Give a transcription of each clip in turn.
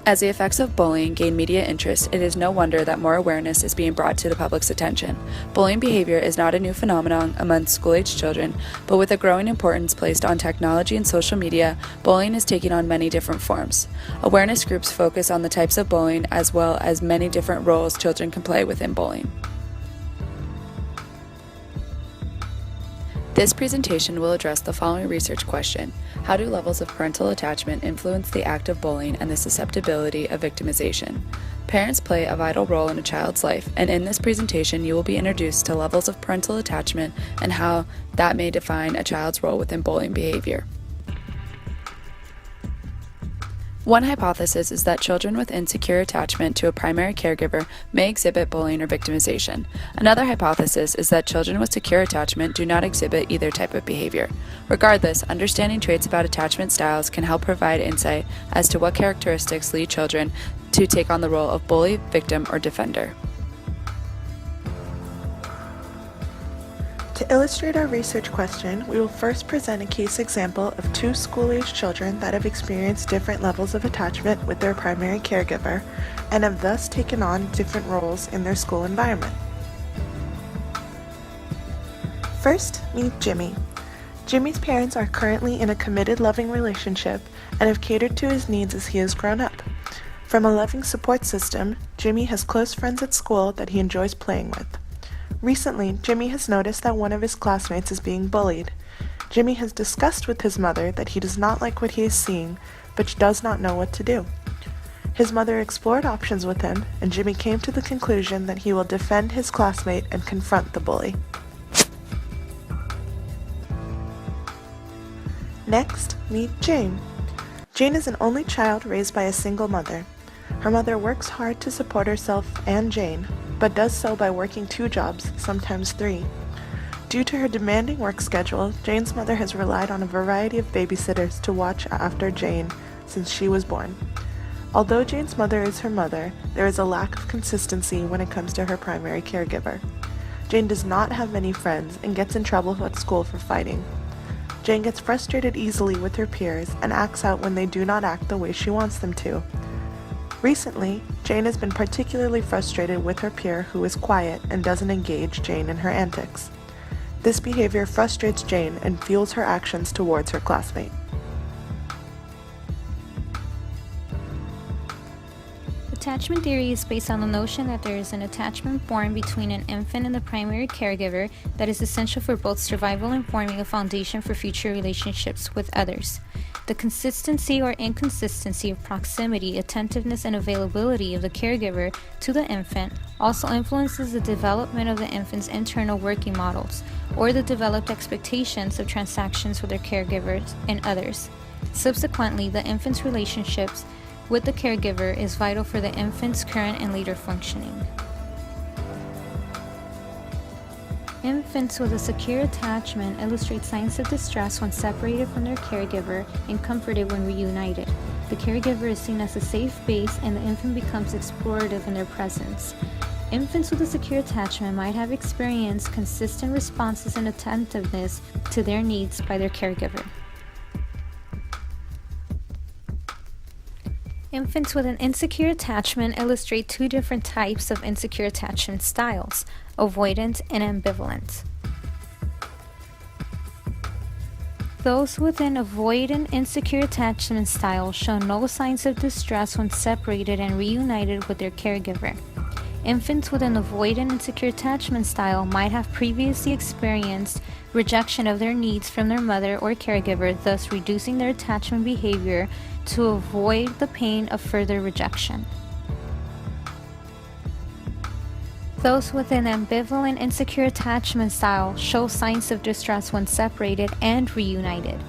As the effects of bullying gain media interest, it is no wonder that more awareness is being brought to the public's attention. Bullying behavior is not a new phenomenon among school-age children, but with a growing importance placed on technology and social media, bullying is taking on many different forms. Awareness groups focus on the types of bullying as well as many different roles children can play within bullying. This presentation will address the following research question: how do levels of parental attachment influence the act of bullying and the susceptibility of victimization? Parents play a vital role in a child's life, and in this presentation you will be introduced to levels of parental attachment and how that may define a child's role within bullying behavior. One hypothesis is that children with insecure attachment to a primary caregiver may exhibit bullying or victimization. Another hypothesis is that children with secure attachment do not exhibit either type of behavior. Regardless, understanding traits about attachment styles can help provide insight as to what characteristics lead children to take on the role of bully, victim, or defender. To illustrate our research question, we will first present a case example of two school-age children that have experienced different levels of attachment with their primary caregiver and have thus taken on different roles in their school environment. First, meet Jimmy. Jimmy's parents are currently in a committed, loving relationship and have catered to his needs as he has grown up. From a loving support system, Jimmy has close friends at school that he enjoys playing with. Recently, Jimmy has noticed that one of his classmates is being bullied. Jimmy has discussed with his mother that he does not like what he is seeing, but does not know what to do. His mother explored options with him, and Jimmy came to the conclusion that he will defend his classmate and confront the bully. Next, meet Jane. Jane is an only child raised by a single mother. Her mother works hard to support herself and Jane, but does so by working 2 jobs, sometimes 3. Due to her demanding work schedule, Jane's mother has relied on a variety of babysitters to watch after Jane since she was born. Although Jane's mother is her mother, there is a lack of consistency when it comes to her primary caregiver. Jane does not have many friends and gets in trouble at school for fighting. Jane gets frustrated easily with her peers and acts out when they do not act the way she wants them to. Recently, Jane has been particularly frustrated with her peer who is quiet and doesn't engage Jane in her antics. This behavior frustrates Jane and fuels her actions towards her classmate. Attachment theory is based on the notion that there is an attachment born between an infant and the primary caregiver that is essential for both survival and forming a foundation for future relationships with others. The consistency or inconsistency of proximity, attentiveness, and availability of the caregiver to the infant also influences the development of the infant's internal working models or the developed expectations of transactions with their caregivers and others. Subsequently, the infant's relationships with the caregiver is vital for the infant's current and later functioning. Infants with a secure attachment illustrate signs of distress when separated from their caregiver and comforted when reunited. The caregiver is seen as a safe base and the infant becomes explorative in their presence. Infants with a secure attachment might have experienced consistent responses and attentiveness to their needs by their caregiver. Infants with an insecure attachment illustrate 2 different types of insecure attachment styles: avoidant and ambivalent. Those with an avoidant insecure attachment style show no signs of distress when separated and reunited with their caregiver. Infants with an avoidant insecure attachment style might have previously experienced rejection of their needs from their mother or caregiver, thus reducing their attachment behavior to avoid the pain of further rejection. Those with an ambivalent insecure attachment style show signs of distress when separated and reunited.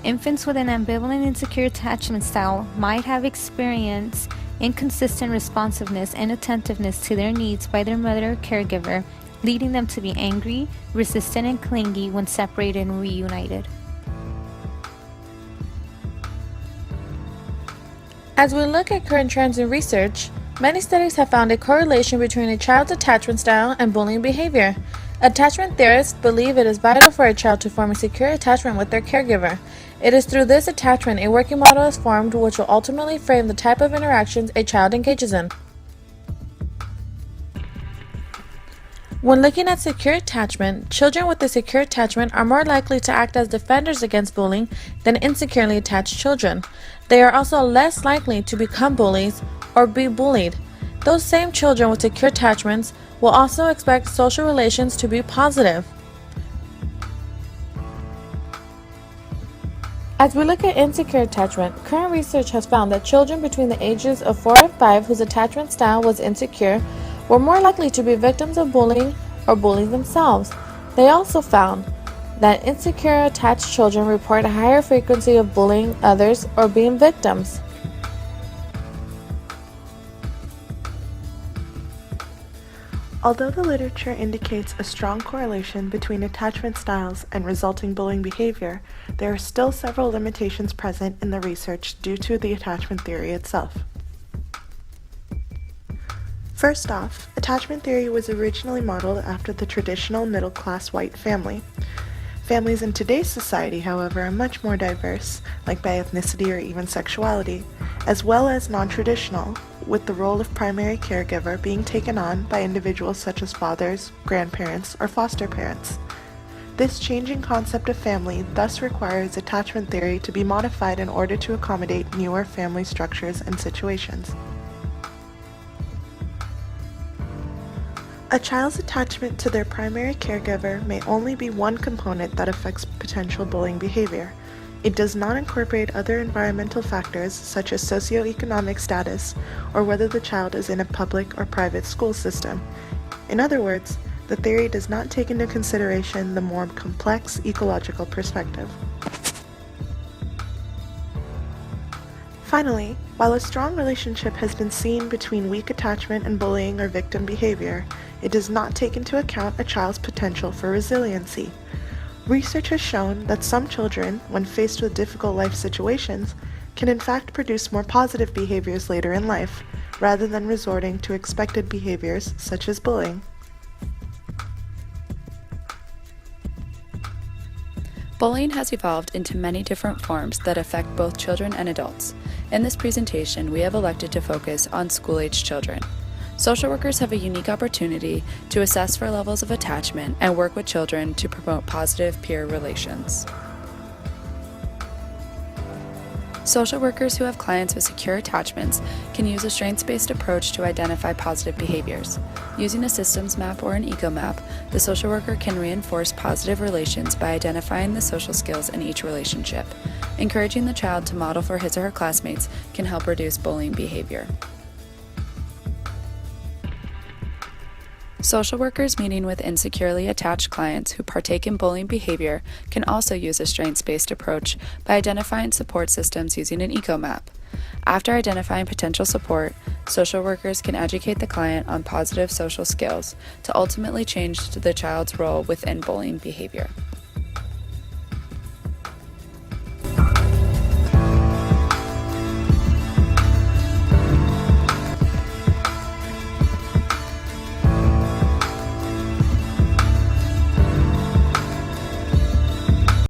Infants with an ambivalent insecure attachment style might have experienced inconsistent responsiveness and attentiveness to their needs by their mother or caregiver, leading them to be angry, resistant, and clingy when separated and reunited. As we look at current trends in research, many studies have found a correlation between a child's attachment style and bullying behavior. Attachment theorists believe it is vital for a child to form a secure attachment with their caregiver. It is through this attachment a working model is formed which will ultimately frame the type of interactions a child engages in. When looking at secure attachment, children with a secure attachment are more likely to act as defenders against bullying than insecurely attached children. They are also less likely to become bullies or be bullied. Those same children with secure attachments will also expect social relations to be positive. As we look at insecure attachment, current research has found that children between the ages of 4 and 5 whose attachment style was insecure were more likely to be victims of bullying or bullies themselves. They also found that insecure attached children report a higher frequency of bullying others or being victims. Although the literature indicates a strong correlation between attachment styles and resulting bullying behavior, there are still several limitations present in the research due to the attachment theory itself. First off, attachment theory was originally modeled after the traditional middle-class white family. Families in today's society, however, are much more diverse, like by ethnicity or even sexuality, as well as non-traditional, with the role of primary caregiver being taken on by individuals such as fathers, grandparents, or foster parents. This changing concept of family thus requires attachment theory to be modified in order to accommodate newer family structures and situations. A child's attachment to their primary caregiver may only be one component that affects potential bullying behavior. It does not incorporate other environmental factors such as socioeconomic status or whether the child is in a public or private school system. In other words, the theory does not take into consideration the more complex ecological perspective. Finally, while a strong relationship has been seen between weak attachment and bullying or victim behavior, it does not take into account a child's potential for resiliency. Research has shown that some children, when faced with difficult life situations, can in fact produce more positive behaviors later in life, rather than resorting to expected behaviors such as bullying. Bullying has evolved into many different forms that affect both children and adults. In this presentation, we have elected to focus on school-age children. Social workers have a unique opportunity to assess for levels of attachment and work with children to promote positive peer relations. Social workers who have clients with secure attachments can use a strengths-based approach to identify positive behaviors. Using a systems map or an eco map, the social worker can reinforce positive relations by identifying the social skills in each relationship. Encouraging the child to model for his or her classmates can help reduce bullying behavior. Social workers meeting with insecurely attached clients who partake in bullying behavior can also use a strengths-based approach by identifying support systems using an eco map. After identifying potential support, social workers can educate the client on positive social skills to ultimately change the child's role within bullying behavior.